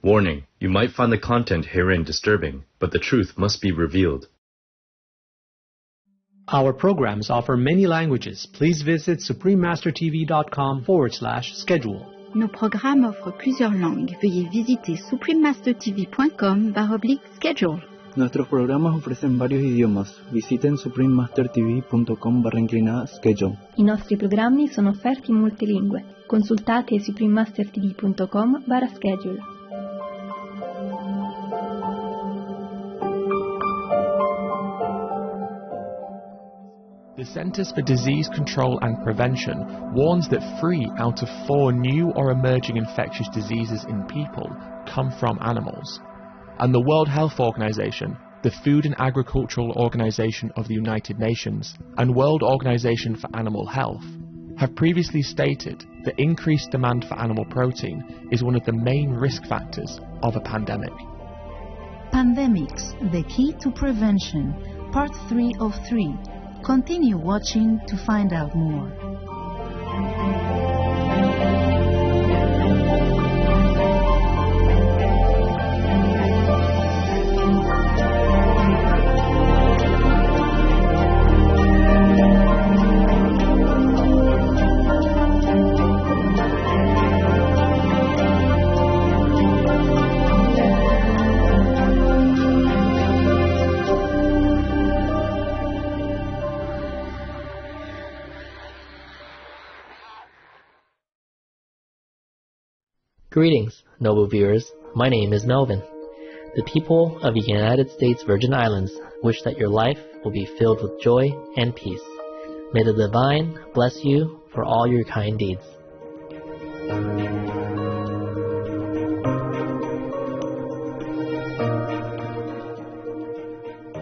Warning, you might find the content herein disturbing, but the truth must be revealed. Our programs offer many languages. Please visit suprememastertv.com/schedule. Nos programmes offrent plusieurs langues. Veuillez visiter suprememastertv.com/schedule. Nuestros programas ofrecen varios idiomas. Visiten suprememastertv.com/schedule. I nostri programmi sono offerti in molte lingue. Consultate suprememastertv.com/schedule. The Centers for Disease Control and Prevention warns that 3 out of 4 new or emerging infectious diseases in people come from animals. And the World Health Organization, the Food and Agricultural Organization of the United Nations, and World Organization for Animal Health have previously stated that increased demand for animal protein is one of the main risk factors of a pandemic. Pandemics, the Key to Prevention, Part 3 of 3. Continue watching to find out more. Greetings, noble viewers. My name is Melvin. The people of the United States Virgin Islands wish that your life will be filled with joy and peace. May the Divine bless you for all your kind deeds.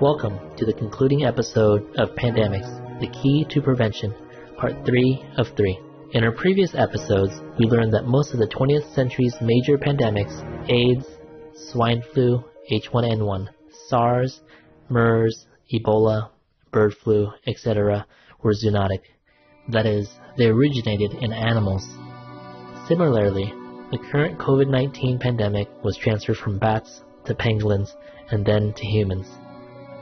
Welcome to the concluding episode of Pandemics, the Key to Prevention, Part 3 of 3. In our previous episodes, we learned that most of the 20th century's major pandemics, AIDS, swine flu, H1N1, SARS, MERS, Ebola, bird flu, etc., were zoonotic. That is, they originated in animals. Similarly, the current COVID-19 pandemic was transferred from bats to pangolins and then to humans.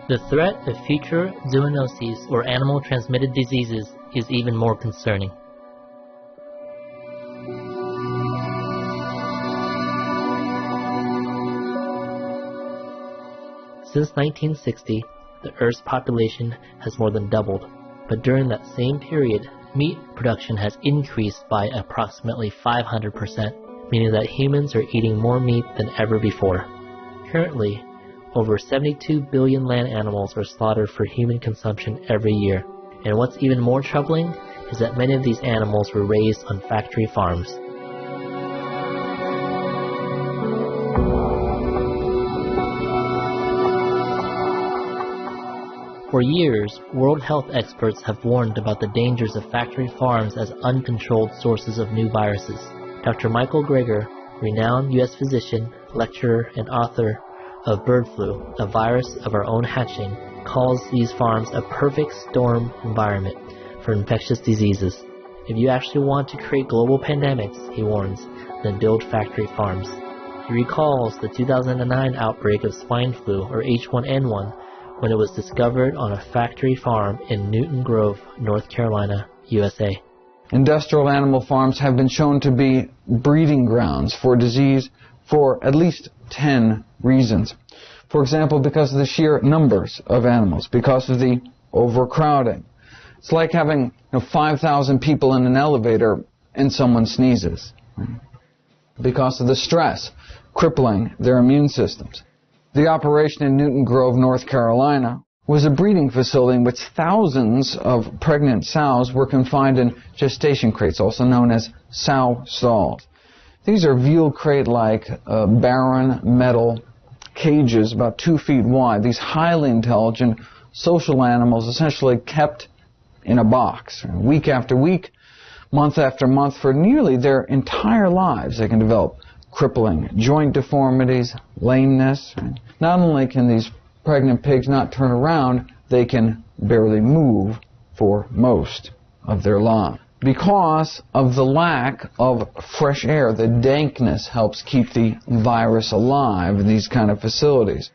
The threat of future zoonoses, or animal-transmitted diseases, is even more concerning. Since 1960, the Earth's population has more than doubled, but during that same period, meat production has increased by approximately 500%, meaning that humans are eating more meat than ever before. Currently, over 72 billion land animals are slaughtered for human consumption every year, and what's even more troubling is that many of these animals were raised on factory farms. For years, World Health experts have warned about the dangers of factory farms as uncontrolled sources of new viruses. Dr. Michael Greger, renowned U.S. physician, lecturer, and author of bird flu, a virus of our own hatching, calls these farms a perfect storm environment for infectious diseases. If you actually want to create global pandemics, he warns, then build factory farms. He recalls the 2009 outbreak of swine flu, or H1N1, when it was discovered on a factory farm in Newton Grove, North Carolina, USA. Industrial animal farms have been shown to be breeding grounds for disease for at least 10 reasons. For example, because of the sheer numbers of animals, because of the overcrowding. It's like having 5,000 people in an elevator and someone sneezes. Because of the stress crippling their immune systems. The operation in Newton Grove, North Carolina, was a breeding facility in which thousands of pregnant sows were confined in gestation crates, also known as sow stalls. These are veal crate-like barren metal cages about 2 feet wide. These highly intelligent social animals essentially kept in a box. Week after week, month after month, for nearly their entire lives, they can develop crippling joint deformities, lameness. Not only can these pregnant pigs not turn around, they can barely move for most of their lives. because of the lack of fresh air. The dankness helps keep the virus alive in these kind of facilities.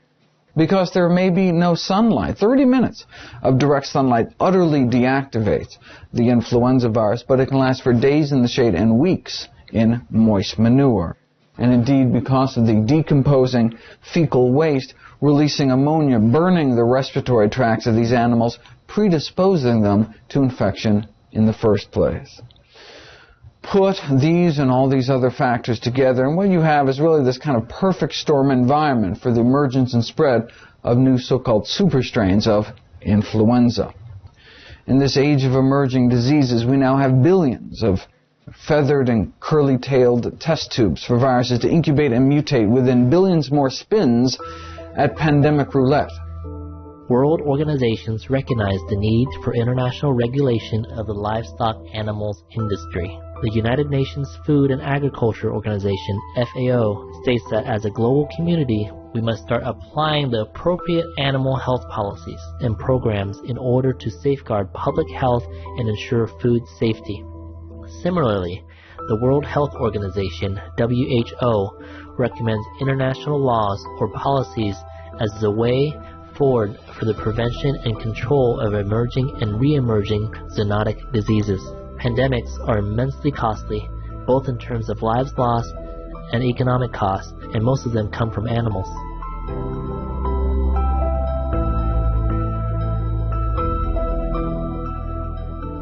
Because there may be no sunlight. 30 minutes of direct sunlight utterly deactivates the influenza virus, but it can last for days in the shade and weeks in moist manure. And indeed, because of the decomposing fecal waste, releasing ammonia, burning the respiratory tracts of these animals, predisposing them to infection in the first place. Put these and all these other factors together, and what you have is really this kind of perfect storm environment for the emergence and spread of new so-called super strains of influenza. In this age of emerging diseases, we now have billions of feathered and curly-tailed test tubes for viruses to incubate and mutate within billions more spins at pandemic roulette. World organizations recognize the need for international regulation of the livestock animals industry. The United Nations Food and Agriculture Organization, FAO, states that as a global community, we must start applying the appropriate animal health policies and programs in order to safeguard public health and ensure food safety. Similarly, the World Health Organization, WHO, recommends international laws or policies as the way forward for the prevention and control of emerging and re-emerging zoonotic diseases. Pandemics are immensely costly, both in terms of lives lost and economic costs, and most of them come from animals.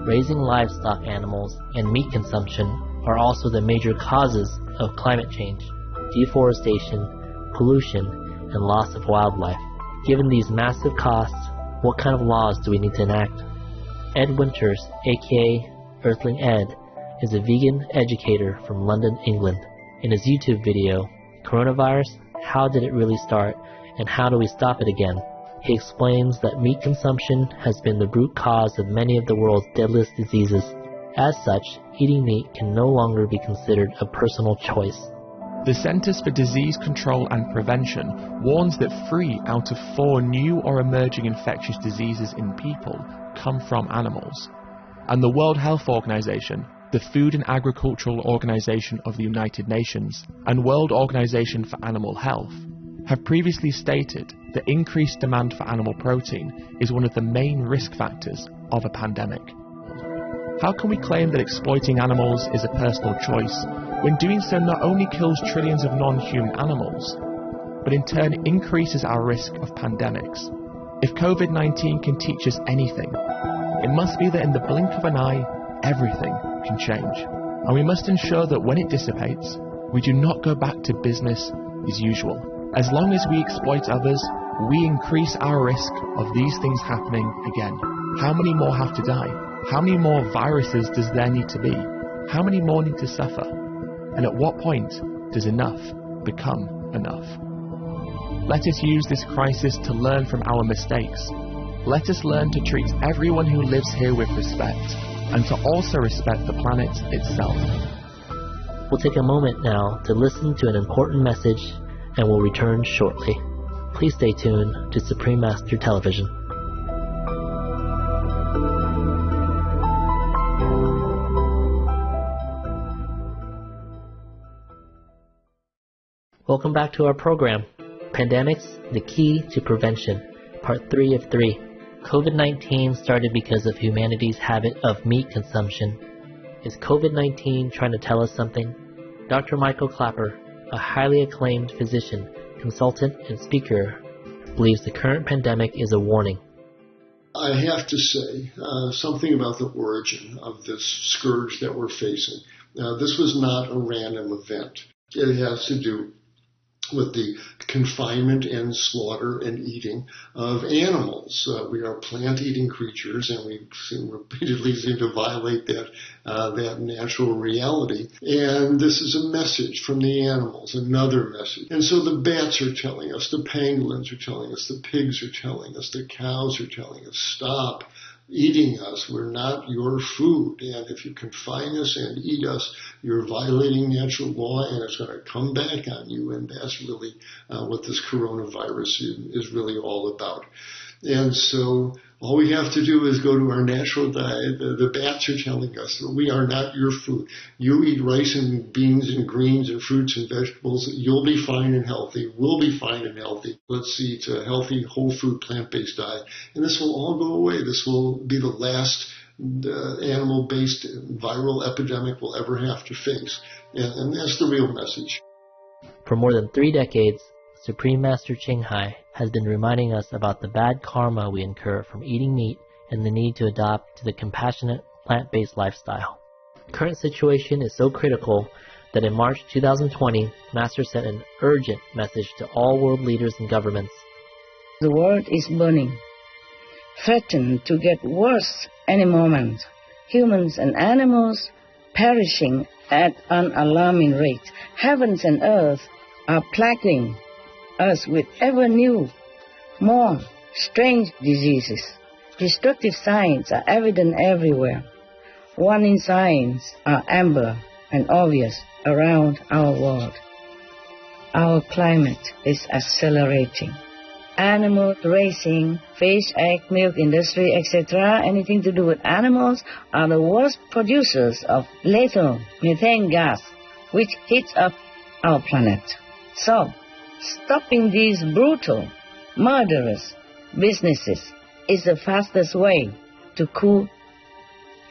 Raising livestock animals and meat consumption are also the major causes of climate change, deforestation, pollution, and loss of wildlife. Given these massive costs, what kind of laws do we need to enact? Ed Winters, aka Earthling Ed, is a vegan educator from London, England. In his YouTube video, Coronavirus, How Did It Really Start, and How Do We Stop It Again?, he explains that meat consumption has been the root cause of many of the world's deadliest diseases. As such, eating meat can no longer be considered a personal choice. The Centers for Disease Control and Prevention warns that 3 out of 4 new or emerging infectious diseases in people come from animals. And the World Health Organization, the Food and Agricultural Organization of the United Nations, and World Organization for Animal Health have previously stated that increased demand for animal protein is one of the main risk factors of a pandemic. How can we claim that exploiting animals is a personal choice when doing so not only kills trillions of non-human animals, but in turn increases our risk of pandemics? If COVID-19 can teach us anything, it must be that in the blink of an eye, everything can change. And we must ensure that when it dissipates, we do not go back to business as usual. As long as we exploit others, we increase our risk of these things happening again. How many more have to die? How many more viruses does there need to be? How many more need to suffer? And at what point does enough become enough? Let us use this crisis to learn from our mistakes. Let us learn to treat everyone who lives here with respect, and to also respect the planet itself. We'll take a moment now to listen to an important message, and we'll return shortly. Please stay tuned to Supreme Master Television. Welcome back to our program, Pandemics, the Key to Prevention, Part 3 of 3. COVID-19 started because of humanity's habit of meat consumption. Is COVID-19 trying to tell us something? Dr. Michael Klaper, a highly acclaimed physician, consultant, and speaker, believes the current pandemic is a warning. I have to say something about the origin of this scourge that we're facing. This was not a random event. It has to do with the confinement and slaughter and eating of animals. We are plant-eating creatures, and we repeatedly seem to violate that natural reality. And this is a message from the animals, another message. And so the bats are telling us, the pangolins are telling us, the pigs are telling us, the cows are telling us, stop eating us. We're not your food. And if you confine us and eat us, you're violating natural law, and it's going to come back on you. And that's really what this coronavirus is really all about. And so All we have to do is go to our natural diet. The bats are telling us that we are not your food. You eat rice and beans and greens and fruits and vegetables. You'll be fine and healthy. We'll be fine and healthy. Let's eat a healthy, whole food, plant-based diet. And this will all go away. This will be the last animal-based viral epidemic we'll ever have to face. And that's the real message. For more than 3 decades, Supreme Master Ching Hai has been reminding us about the bad karma we incur from eating meat and the need to adopt to the compassionate, plant-based lifestyle. The current situation is so critical that in March 2020, Master sent an urgent message to all world leaders and governments. The world is burning, threatened to get worse any moment. Humans and animals perishing at an alarming rate. Heavens and earth are plaguing us with ever new, more strange diseases. Destructive signs are evident everywhere. Warning signs are amber and obvious around our world. Our climate is accelerating. Animal racing, fish, egg, milk industry, etc., anything to do with animals, are the worst producers of lethal methane gas, which heats up our planet. So, stopping these brutal, murderous businesses is the fastest way to cool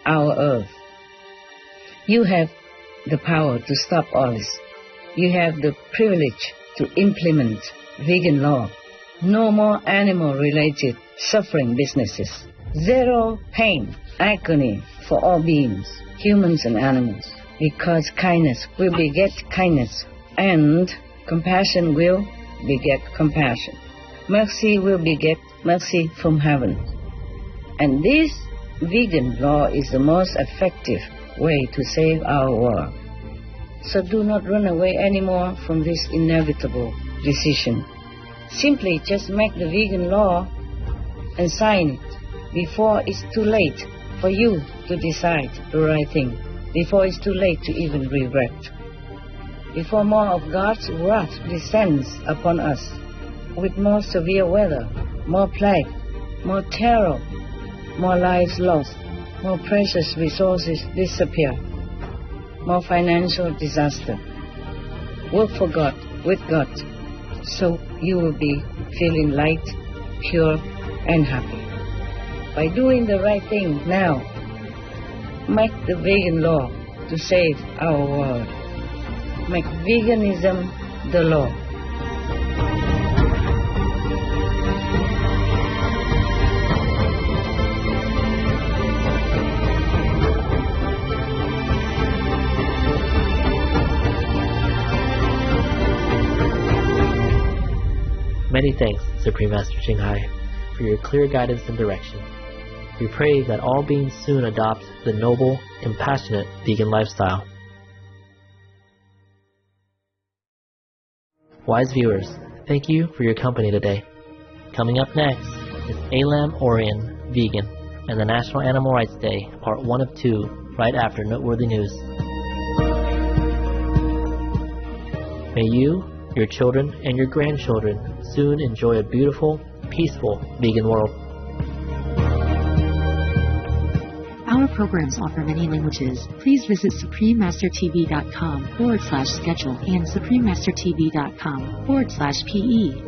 our earth. You have the power to stop all this. You have the privilege to implement vegan law. No more animal-related suffering businesses. Zero pain, agony for all beings, humans and animals. Because kindness will beget kindness, and compassion will beget compassion. Mercy will beget mercy from heaven. And this vegan law is the most effective way to save our world. So do not run away anymore from this inevitable decision. Simply just make the vegan law and sign it before it's too late for you to decide the right thing, before it's too late to even regret, before more of God's wrath descends upon us with more severe weather, more plague, more terror, more lives lost, more precious resources disappear, more financial disaster. Work for God, with God, so you will be feeling light, pure, and happy. By doing the right thing now, make the vegan law to save our world. Make veganism the law. Many thanks, Supreme Master Ching Hai, for your clear guidance and direction. We pray that all beings soon adopt the noble, compassionate vegan lifestyle. Wise viewers, thank you for your company today. Coming up next is Elam Orion, Vegan, and the National Animal Rights Day, Part 1 of 2, right after Noteworthy News. May you, your children, and your grandchildren soon enjoy a beautiful, peaceful vegan world. Our programs offer many languages. Please visit suprememastertv.com/schedule and suprememastertv.com/PE